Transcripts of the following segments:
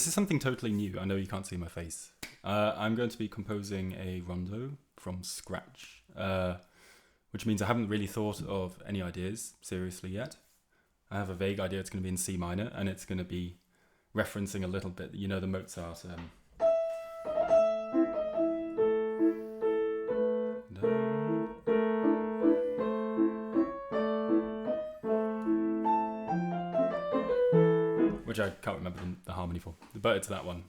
This is something totally new. I know you can't see my face. I'm going to be composing a rondo from scratch, which means I haven't really thought of any ideas seriously yet. I have a vague idea it's going to be in C minor, and it's going to be referencing a little bit, you know, the Mozart. Which I can't remember the harmony for, but it's that one.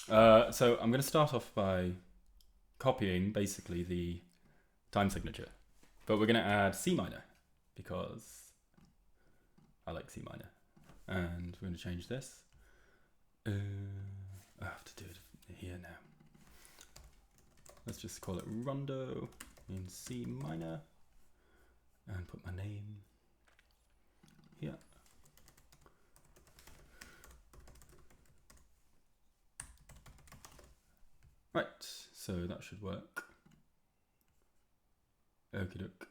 So I'm going to start off by copying basically the time signature, but we're going to add C minor because I like C minor, and we're going to change this. I have to do it here now. Let's just call it Rondo in C minor and put my name here. Right, so that should work. Okie doke.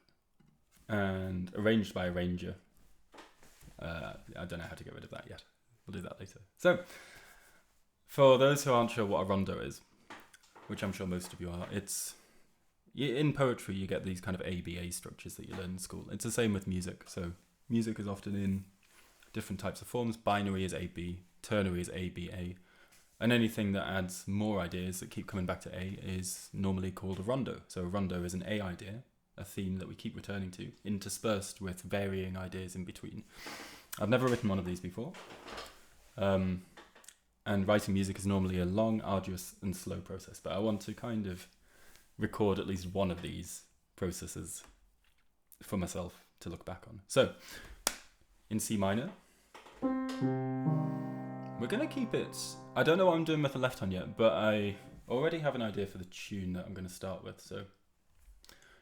And arranged by arranger. I don't know how to get rid of that yet. We'll do that later. So, for those who aren't sure what a rondo is, which I'm sure most of you are, it's in poetry you get these kind of ABA structures that you learn in school. It's the same with music. So music is often in different types of forms. Binary is AB, ternary is ABA. And anything that adds more ideas that keep coming back to A is normally called a rondo. So a rondo is an A idea, a theme that we keep returning to, interspersed with varying ideas in between. I've never written one of these before. And writing music is normally a long, arduous and slow process, but I want to kind of record at least one of these processes for myself to look back on. So, in C minor, we're going to keep it. I don't know what I'm doing with the left hand yet, but I already have an idea for the tune that I'm going to start with. So,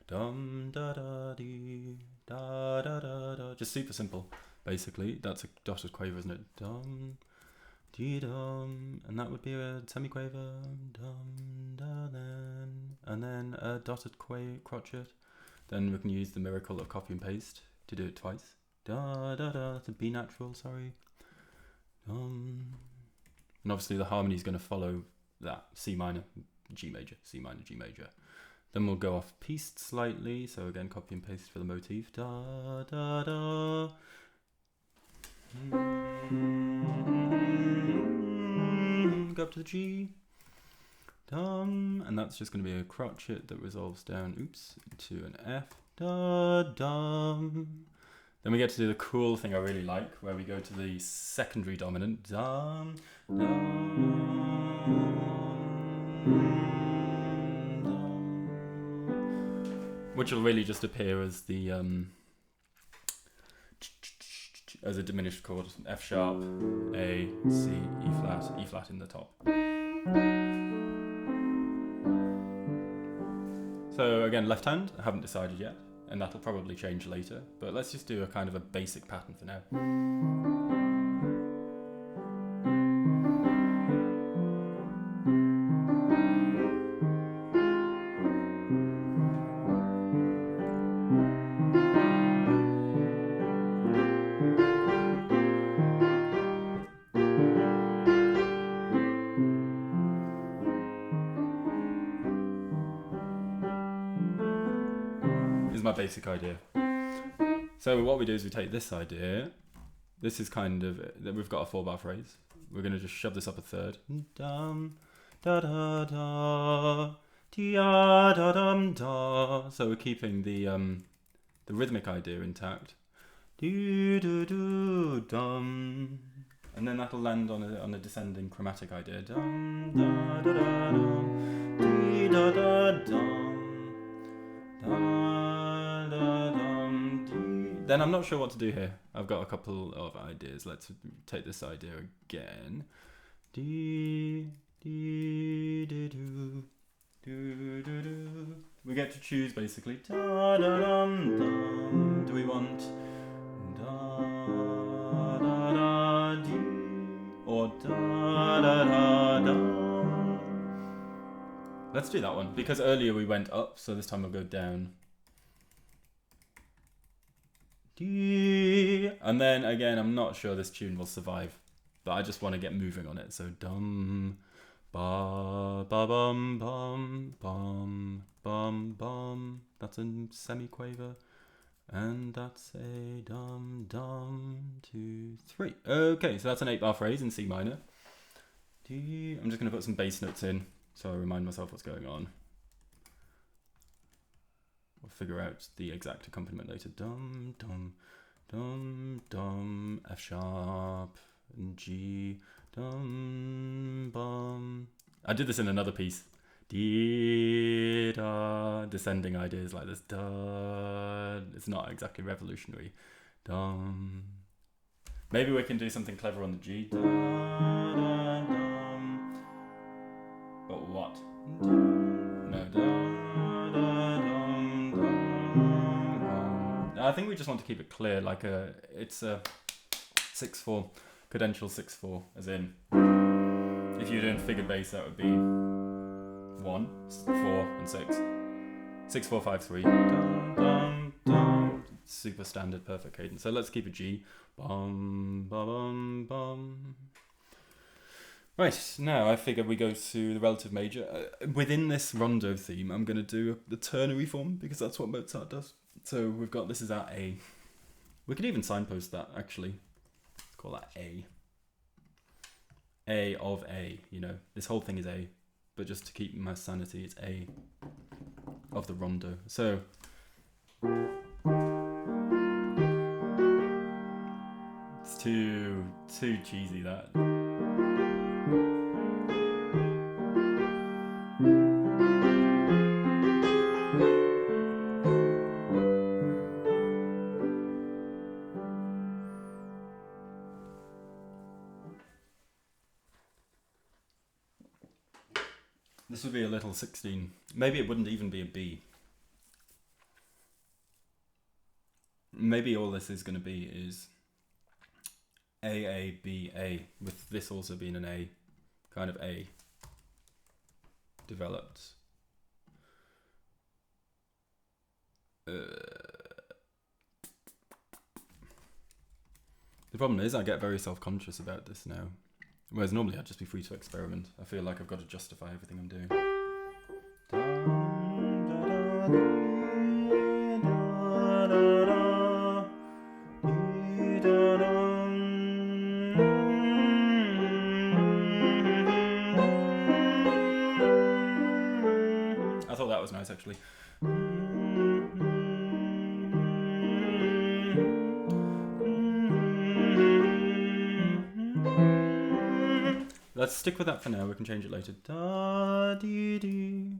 dum da da dee da da da da. Just super simple, basically. That's a dotted quaver, isn't it? Dum dee dum, and that would be a semiquaver. Dum da then, and then a dotted crotchet. Then we can use the miracle of copy and paste to do it twice. Da da da. That's a B natural. Sorry. And obviously the harmony is going to follow that C minor, G major, C minor, G major. Then we'll go off pieced slightly. So again, copy and paste for the motif. Da da da. Go up to the G. Dum, and that's just going to be a crotchet that resolves down. Oops, to an F. Da dum. Then we get to do the cool thing I really like, where we go to the secondary dominant, dum, dum, dum, which will really just appear as the as a diminished chord, F sharp, A, C, E flat in the top. So again, left hand, I haven't decided yet. And that'll probably change later, but let's just do a kind of a basic pattern for now. My basic idea. So what we do is we take this idea. This is kind of that we've got a 4-bar phrase. We're going to just shove this up a third. Dum da da da da da dum da. So we're keeping the rhythmic idea intact. Do do do dum, and then that'll land on a descending chromatic idea. Dum da da da dum, dee da da dum, da. Then I'm not sure what to do here. I've got a couple of ideas. Let's take this idea again. Dee, dee, dee, doo, doo, doo, doo. We get to choose basically. Da, da, dum, dum. Do we want da, da, da, dee, or da, da, da, dum? Let's do that one, because earlier we went up, so this time we'll go down. And then again, I'm not sure this tune will survive but I just want to get moving on it. So dum, ba, ba, bum, bum, bum, bum, bum. That's a semi-quaver. And that's a dum, dum, 2, 3. Okay, so that's an 8-bar phrase in C minor. I'm just going to put some bass notes in so I remind myself what's going on. We'll figure out the exact accompaniment later. Dum, dum, dum, dum, F sharp, and G, dum, bum. I did this in another piece. Dee, da, descending ideas like this. Da, it's not exactly revolutionary. Dum. Maybe we can do something clever on the G. Da, da, dum. But what? Dum. No, da, da, dum, dum, dum. I think we just want to keep it clear, like it's a 6/4, cadential 6/4, as in, if you're doing figure bass, that would be 1, 4, and 6. 6, 4, 5, 3. Dum, dum, dum. Super standard, perfect cadence. So let's keep a G. Bum, bum, bum. Right, now I figure we go to the relative major. Within this rondo theme, I'm going to do the ternary form because that's what Mozart does. So we've got, this is our A. We could even signpost that, actually. Let's call that A. A of A, you know. This whole thing is A. But just to keep my sanity, it's A of the rondo. So it's too cheesy, that. This would be a little 16. Maybe it wouldn't even be a B. Maybe all this is going to be is A, A, B, A, with this also being an A, kind of A, developed. The problem is I get very self-conscious about this now. Whereas normally I'd just be free to experiment. I feel like I've got to justify everything I'm doing. I thought that was nice, actually. Let's stick with that for now. We can change it later. Da dee dee,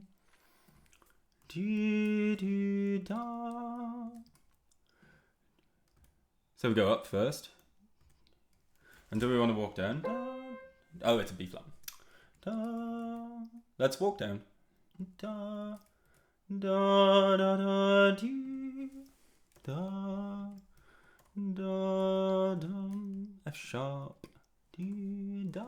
dee dee da. So we go up first. And do we want to walk down? Da. Oh, it's a B flat. Da. Let's walk down. Da da da da dee. Da da dum. F sharp. Dee da.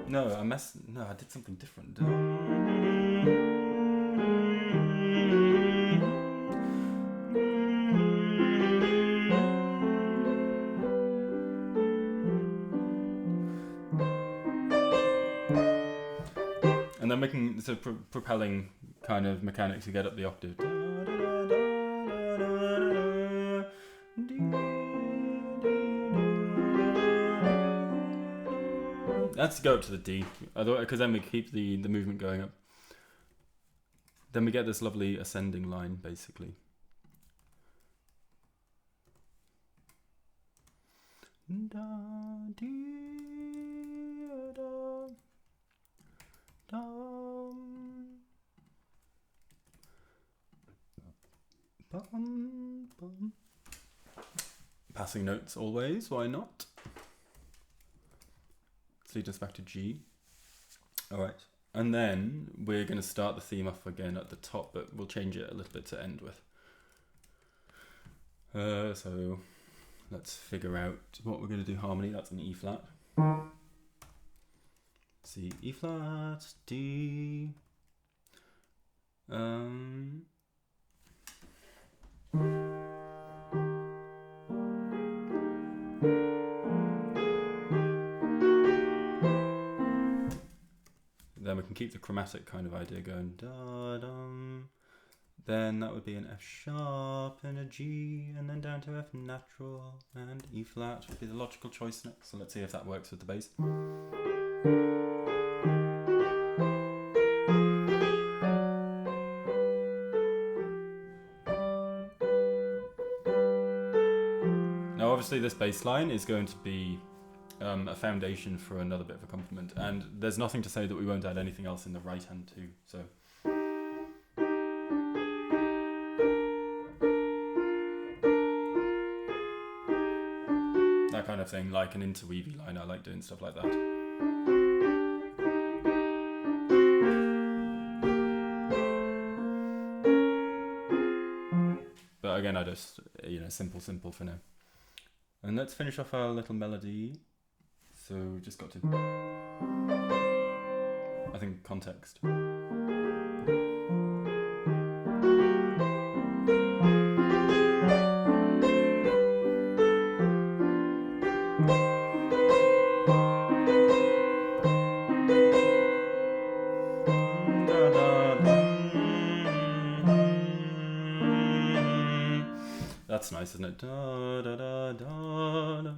No, I did something different. And then making it's a propelling kind of mechanic to get up the octave. Let's go up to the D, because then we keep the movement going up. Then we get this lovely ascending line, basically. Da, dee, da, dum, bum, bum. Passing notes always, why not? Lead us back to G. Alright. And then we're going to start the theme off again at the top, but we'll change it a little bit to end with. So let's figure out what we're going to do harmony. That's an E flat. C, E flat, D, Then we can keep the chromatic kind of idea going. Da dum. Then that would be an F sharp and a G, and then down to F natural and E flat would be the logical choice next. So let's see if that works with the bass. Now obviously this bass line is going to be a foundation for another bit of accompaniment, and there's nothing to say that we won't add anything else in the right hand too. So that kind of thing, like an interweavy line. I like doing stuff like that. But again, I just, simple for now. And let's finish off our little melody. So we've just got to, I think, context. That's nice, isn't it? Da, da, da, da, da.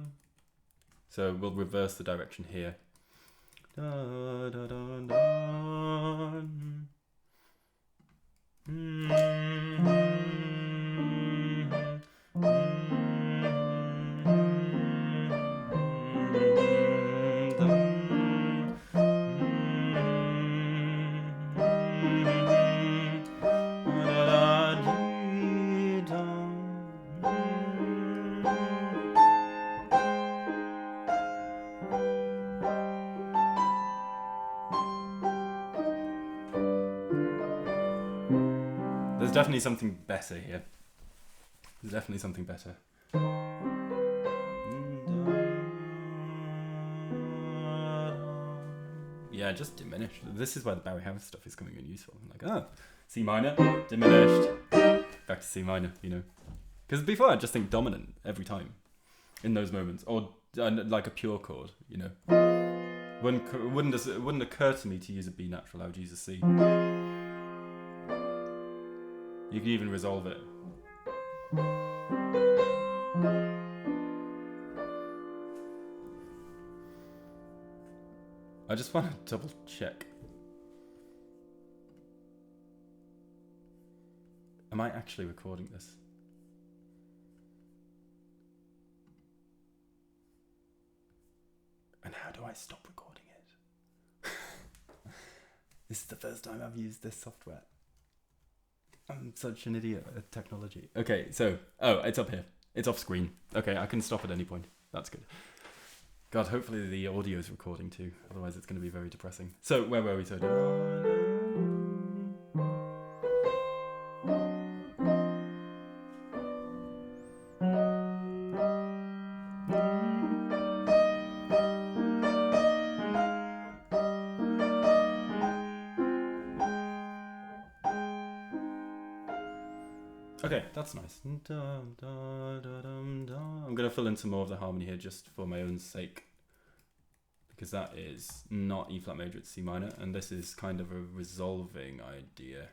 So we'll reverse the direction here. Da, da, da, da. There's definitely something better here. There's definitely something better. Yeah, just diminished. This is where the Barry Harris stuff is coming in useful. I'm like, C minor, diminished, back to C minor, Because before I'd just think dominant every time in those moments, or like a pure chord, It wouldn't occur to me to use a B natural. I would use a C. You can even resolve it. I just want to double check. Am I actually recording this? And how do I stop recording it? This is the first time I've used this software. I'm such an idiot at technology. Okay, so, it's up here. It's off screen. Okay, I can stop at any point. That's good. God, hopefully the audio is recording too. Otherwise it's going to be very depressing. So, where were we? So, okay, that's nice. I'm going to fill in some more of the harmony here just for my own sake, because that is not E flat major, it's C minor, and this is kind of a resolving idea.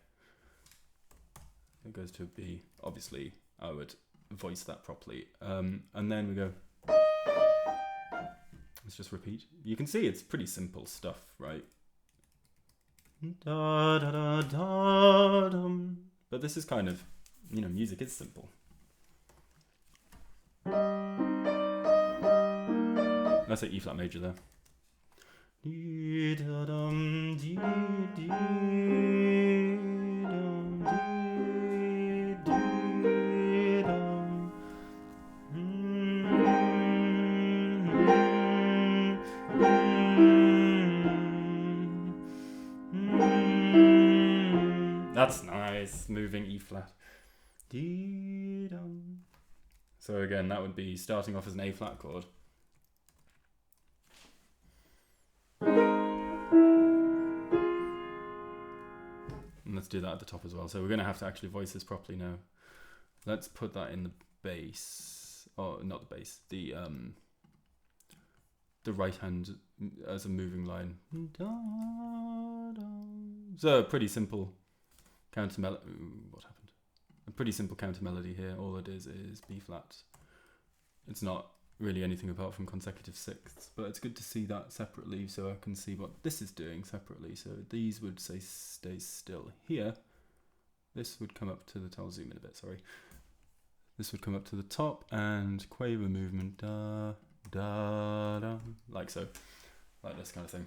It goes to a B. Obviously, I would voice that properly. And then we go. Let's just repeat. You can see it's pretty simple stuff, right? Da, da, da, da, dum. But this is kind of, music is simple. Let's say E flat major there. That's nice, moving E flat. So again, that would be starting off as an A flat chord. And let's do that at the top as well. So we're going to have to actually voice this properly now. Let's put that in the bass. Oh, not the bass. The right hand as a moving line. So pretty simple counter melody. What happened? A pretty simple counter melody here. All it is B flat. It's not really anything apart from consecutive sixths, but it's good to see that separately so I can see what this is doing separately. So these would say stay still here. This would come up to the top. I'll zoom in a bit, sorry. This would come up to the top and quaver movement, da, da, da, like so. Like this kind of thing.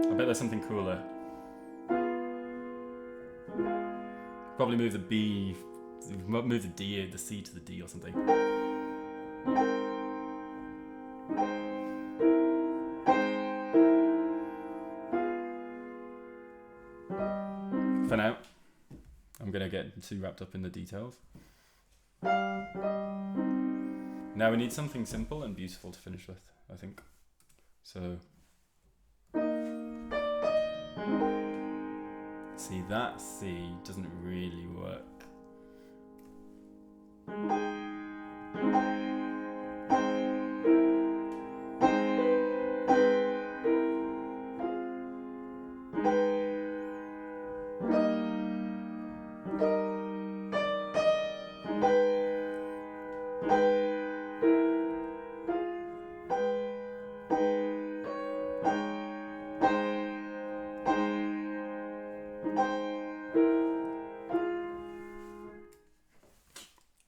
I bet there's something cooler. Probably move the B, move the D, the C to the D or something. For now, I'm going to get too wrapped up in the details. Now we need something simple and beautiful to finish with, I think. So, see, that C doesn't really work.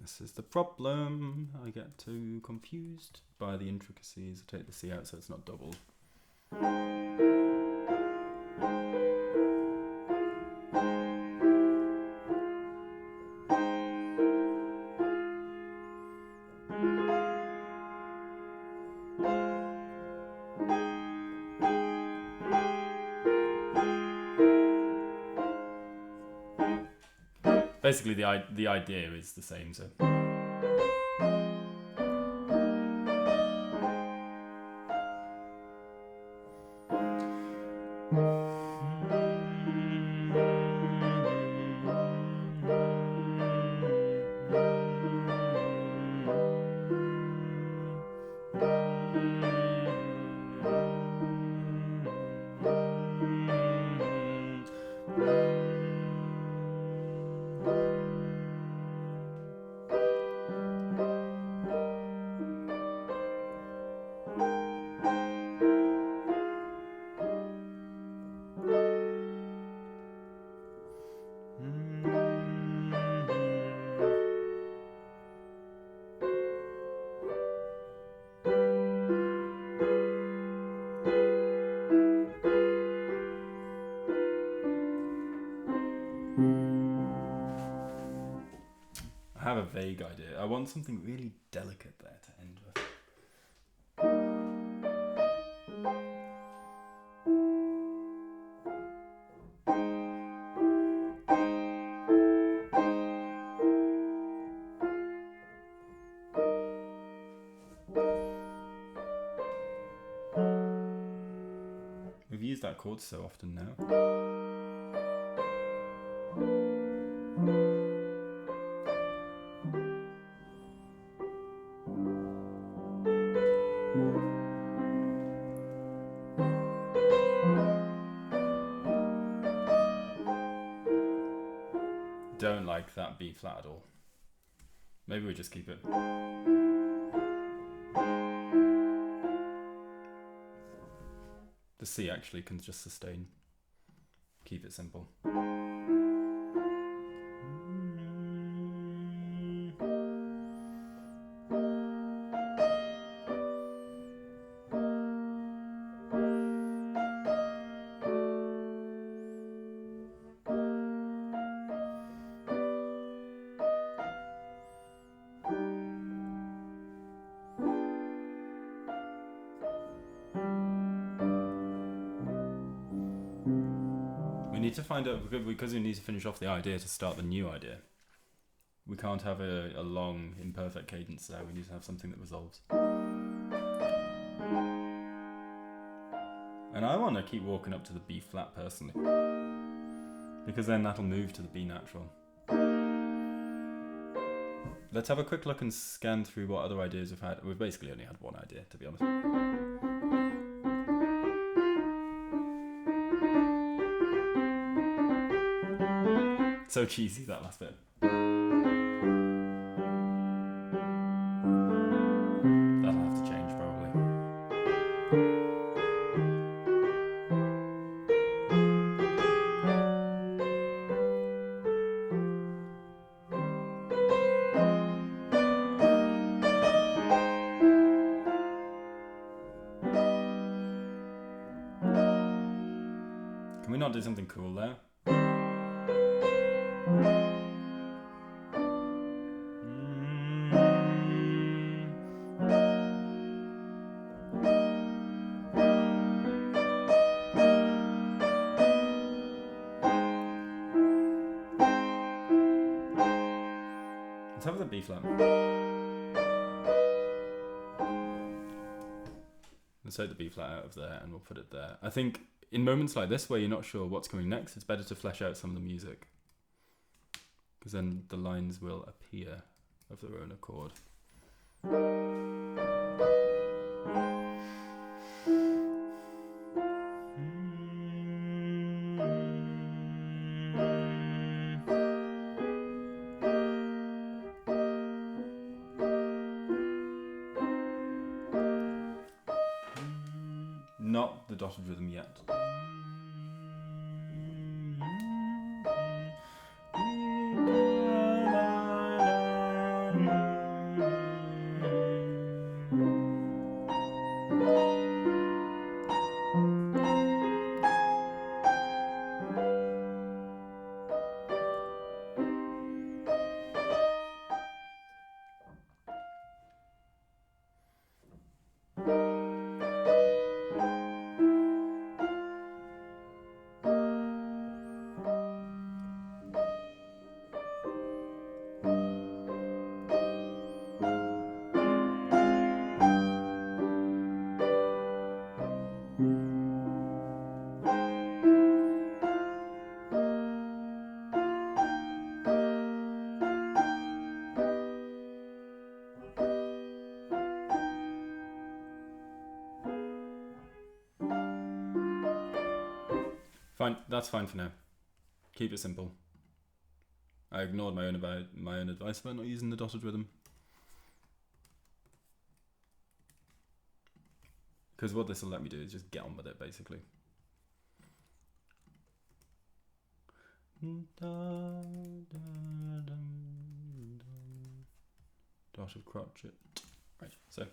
This is the problem. I get too confused by the intricacies. I take the C out so it's not doubled. Basically, the idea is the same. So. I have a vague idea. I want something really delicate there to end with. We've used that chord so often now. Don't like that B flat at all. Maybe we just keep it. The C actually can just sustain. Keep it simple. We need to find out, because we need to finish off the idea to start the new idea. We can't have a long, imperfect cadence there. We need to have something that resolves. And I want to keep walking up to the B flat personally, because then that'll move to the B natural. Let's have a quick look and scan through what other ideas we've had. We've basically only had one idea, to be honest. So cheesy, that last bit. That'll have to change, probably. Can we not do something cool there? Let's have the B flat. Let's take the B flat out of there and we'll put it there. I think in moments like this where you're not sure what's coming next, it's better to flesh out some of the music, because then the lines will appear of their own accord. Not the dotted rhythm yet. Fine, that's fine for now. Keep it simple. I ignored my own advice about not using the dotted rhythm, because what this will let me do is just get on with it, basically. Dotted crotchet. Right, so.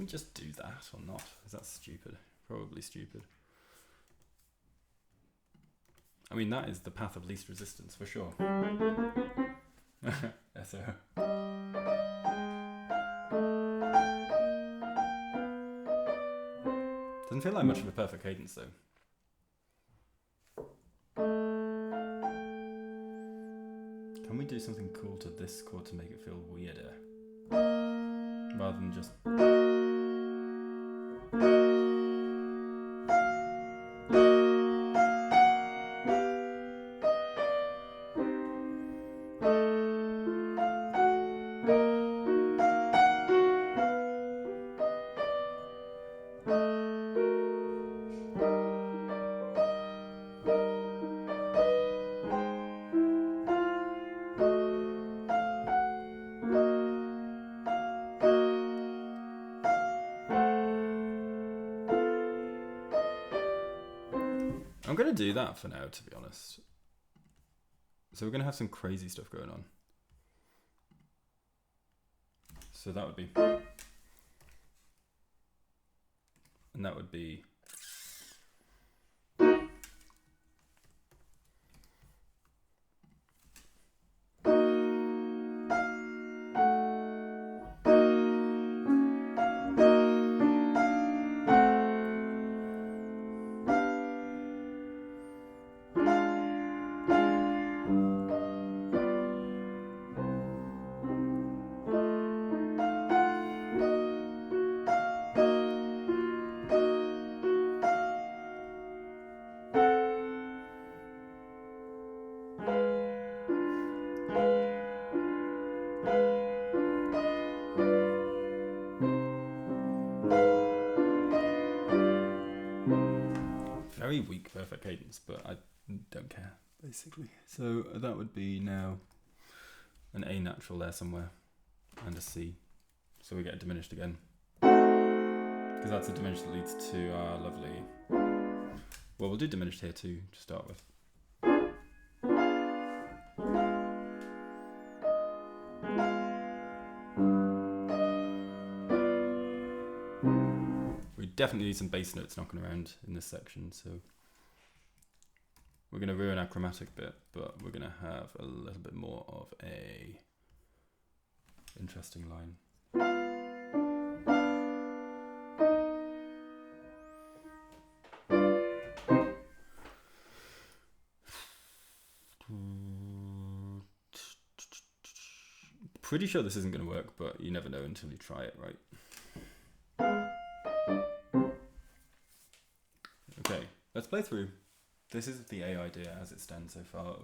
Just do that or not? Is that stupid? Probably stupid. I mean, that is the path of least resistance for sure. SO. Doesn't feel like much of a perfect cadence though. Can we do something cool to this chord to make it feel weirder? Rather than just... I'm going to do that for now, to be honest. So we're going to have some crazy stuff going on. So that would be... And that would be... Very weak perfect cadence, but I don't care, basically. So that would be now an A natural there somewhere, and a C. So we get diminished again. Because that's a diminished that leads to our lovely... Well, we'll do diminished here too, to start with. We definitely need some bass notes knocking around in this section, so we're going to ruin our chromatic bit, but we're going to have a little bit more of a interesting line. Pretty sure this isn't going to work, but you never know until you try it, right? Okay, let's play through. This is the A idea as it stands so far.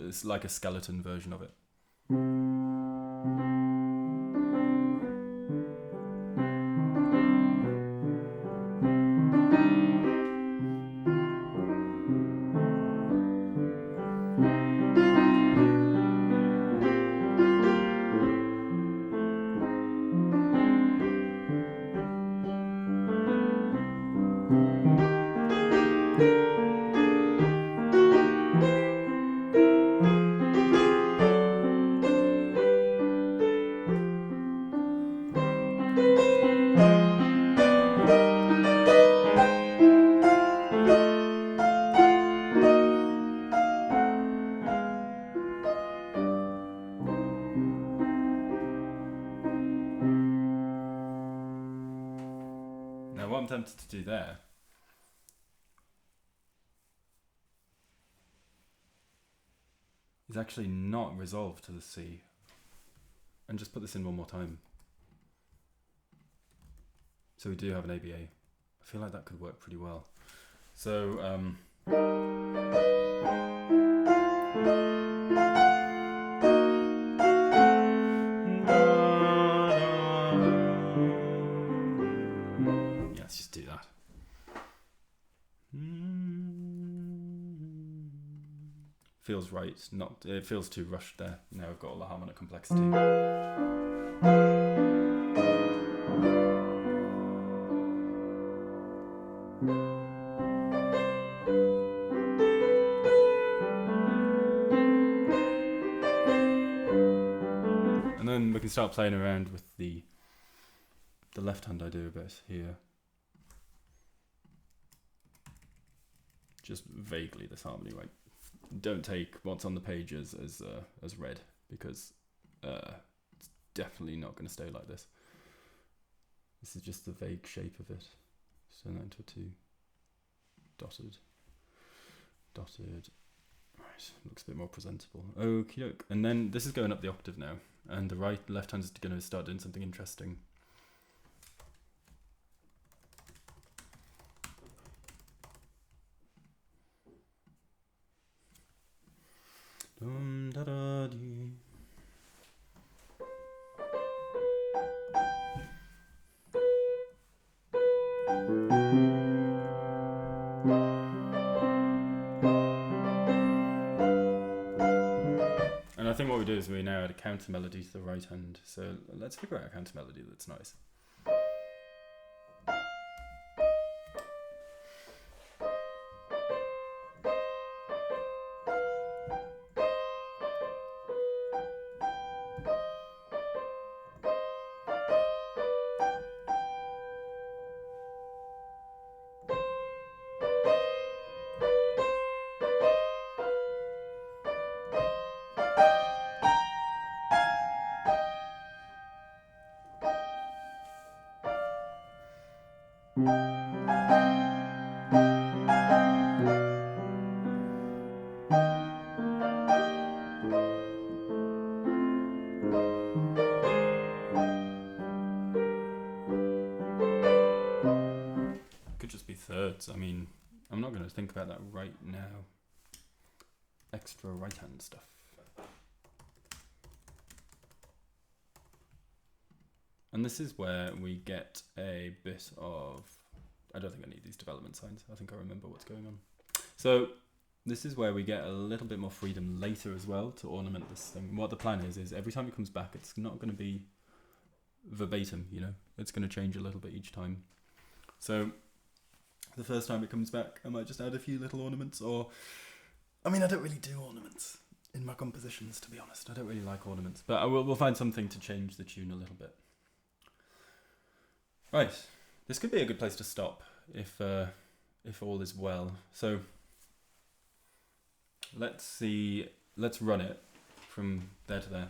It's like a skeleton version of it. What I'm tempted to do there is actually not resolve to the C and just put this in one more time. So we do have an ABA. I feel like that could work pretty well. So let's just do that. Feels right. Not. It feels too rushed there. Now I've got all the harmonic complexity. And then we can start playing around with the left hand idea a bit here. Just vaguely this harmony, right? Don't take what's on the page as read, because it's definitely not going to stay like this. This is just the vague shape of it. turn that into a 2. Dotted. Right, looks a bit more presentable. Okie doke. And then this is going up the octave now, and the left hand is going to start doing something interesting. Dum da da dee. And I think what we do is we now add a counter melody to the right hand. So let's figure out a counter melody that's nice. Thirds. I mean, I'm not going to think about that right now. Extra right hand stuff. And this is where we get a bit of... I don't think I need these development signs. I think I remember what's going on. So this is where we get a little bit more freedom later as well to ornament this thing. What the plan is every time it comes back, it's not going to be verbatim, you know. It's going to change a little bit each time. So the first time it comes back, I might just add a few little ornaments, or... I mean, I don't really do ornaments in my compositions, to be honest. I don't really like ornaments, but we'll find something to change the tune a little bit. Right, this could be a good place to stop if all is well. So let's run it from there to there.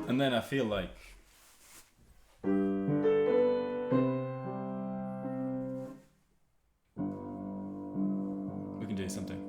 And then I feel like we can do something.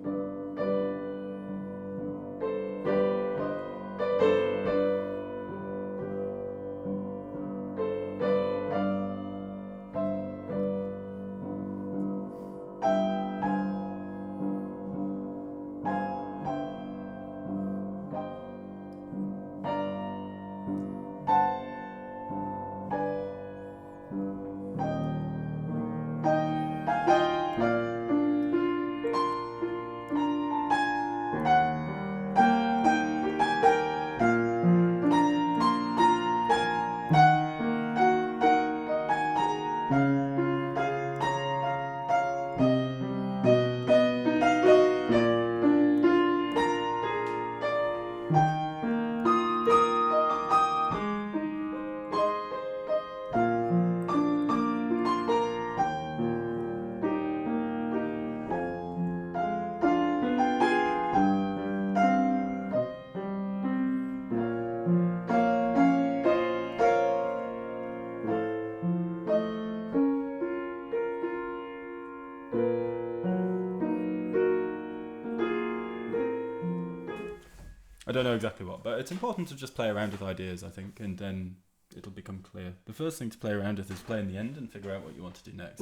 I don't know exactly what, but it's important to just play around with ideas, I think, and then it'll become clear. The first thing to play around with is play in the end and figure out what you want to do next.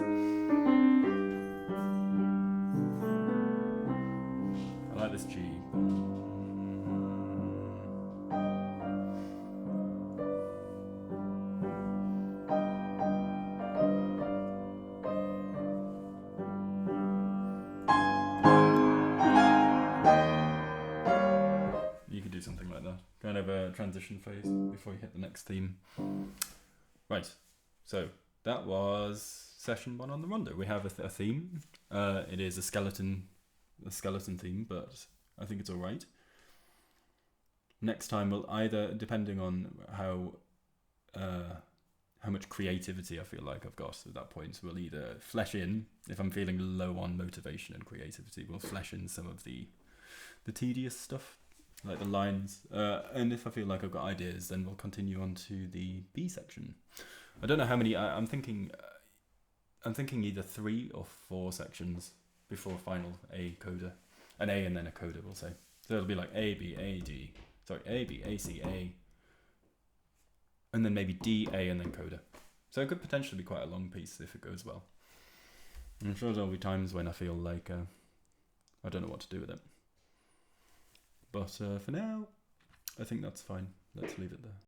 I like this G. You could do something like that. Kind of a transition phase before you hit the next theme. Right, so that was session 1 on the Rondo. We have a theme. It is a skeleton theme, but I think it's all right. Next time we'll either, depending on how much creativity I feel like I've got at that point, we'll either flesh in, if I'm feeling low on motivation and creativity, we'll flesh in some of the tedious stuff, like the lines, and if I feel like I've got ideas, then we'll continue on to the B section. I don't know how many. I'm thinking either 3 or 4 sections before final A coda, an A and then a coda, we'll say. So it'll be like A B A D, A B A C A, and then maybe D A and then coda. So it could potentially be quite a long piece if it goes well. And I'm sure there'll be times when I feel like I don't know what to do with it. But for now, I think that's fine. Let's leave it there.